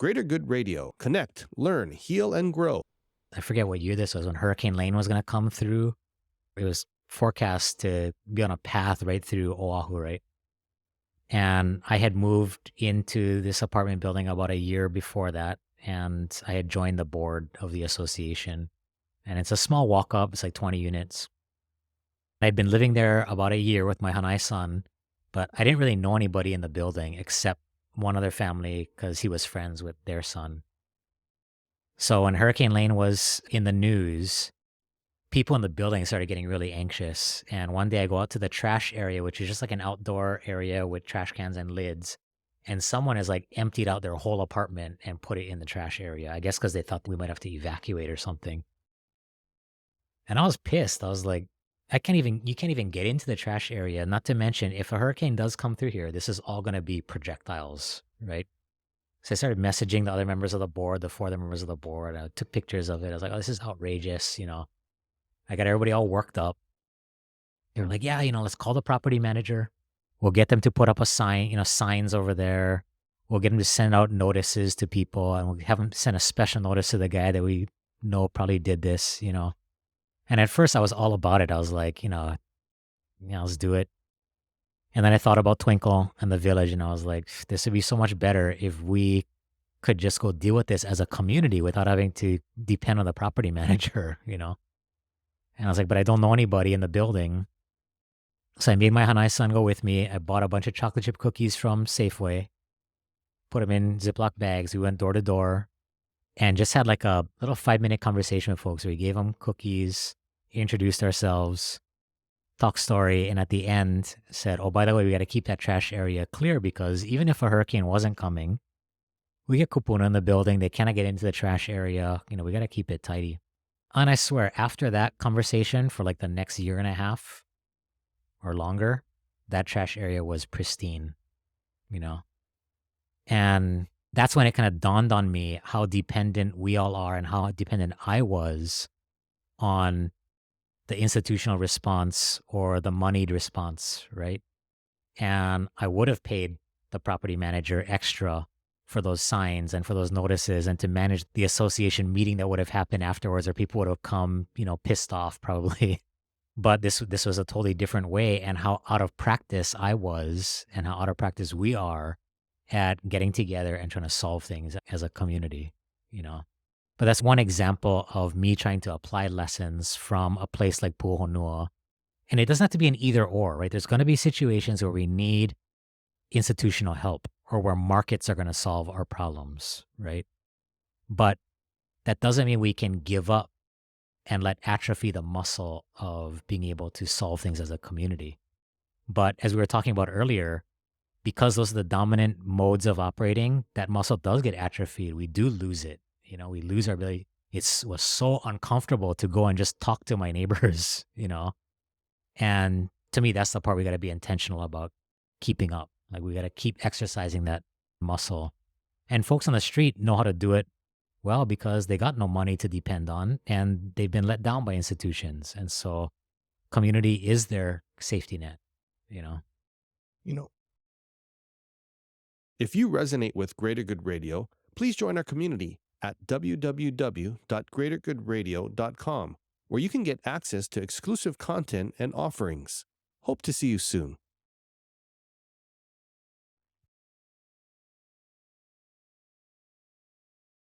Greater Good Radio. Connect, learn, heal, and grow. I forget what year this was when Hurricane Lane was going to come through. It was forecast to be on a path right through Oahu, right? And I had moved into this apartment building about a year before that. And I had joined the board of the association. And it's a small walk up, it's like 20 units. I'd been living there about a year with my Hanai son, but I didn't really know anybody in the building except one other family because he was friends with their son. So when Hurricane Lane was in the news, people in the building started getting really anxious. And one day I go out to the trash area, which is just like an outdoor area with trash cans and lids. And someone has like emptied out their whole apartment and put it in the trash area. I guess because they thought we might have to evacuate or something. And I was pissed. I was like, you can't even get into the trash area. Not to mention, if a hurricane does come through here, this is all going to be projectiles, right? So I started messaging the other members of the board, the four other members of the board. I took pictures of it. I was like, oh, this is outrageous. I got everybody all worked up. They were like, yeah, let's call the property manager. We'll get them to put up a sign, signs over there. We'll get them to send out notices to people and we'll have them send a special notice to the guy that we know probably did this. And at first I was all about it. I was like, let's do it. And then I thought about Twinkle and the village and I was like, this would be so much better if we could just go deal with this as a community without having to depend on the property manager. And I was like, but I don't know anybody in the building. So I made my Hanai son go with me. I bought a bunch of chocolate chip cookies from Safeway, put them in Ziploc bags. We went door to door and just had like a little 5-minute conversation with folks. We gave them cookies, introduced ourselves, talked story, and at the end said, oh, by the way, we got to keep that trash area clear because even if a hurricane wasn't coming, we get kupuna in the building. They cannot get into the trash area. We got to keep it tidy. And I swear, after that conversation for like the next year and a half or longer, that trash area was pristine, you know? And that's when it kind of dawned on me how dependent we all are and how dependent I was on the institutional response or the moneyed response, right? And I would have paid the property manager extra for those signs and for those notices and to manage the association meeting that would have happened afterwards, or people would have come, pissed off probably. But this was a totally different way, and how out of practice I was and how out of practice we are at getting together and trying to solve things as a community. But that's one example of me trying to apply lessons from a place like Pu'uhonua. And it doesn't have to be an either or, right? There's going to be situations where we need institutional help or where markets are going to solve our problems, right? But that doesn't mean we can give up and let atrophy the muscle of being able to solve things as a community. But as we were talking about earlier, because those are the dominant modes of operating, that muscle does get atrophied. We do lose it. We lose our ability. It was so uncomfortable to go and just talk to my neighbors. And to me, that's the part we got to be intentional about keeping up. Like we got to keep exercising that muscle. And folks on the street know how to do it well because they got no money to depend on and they've been let down by institutions. And so community is their safety net. You know, if you resonate with Greater Good Radio, please join our community at www.greatergoodradio.com, where you can get access to exclusive content and offerings. Hope to see you soon.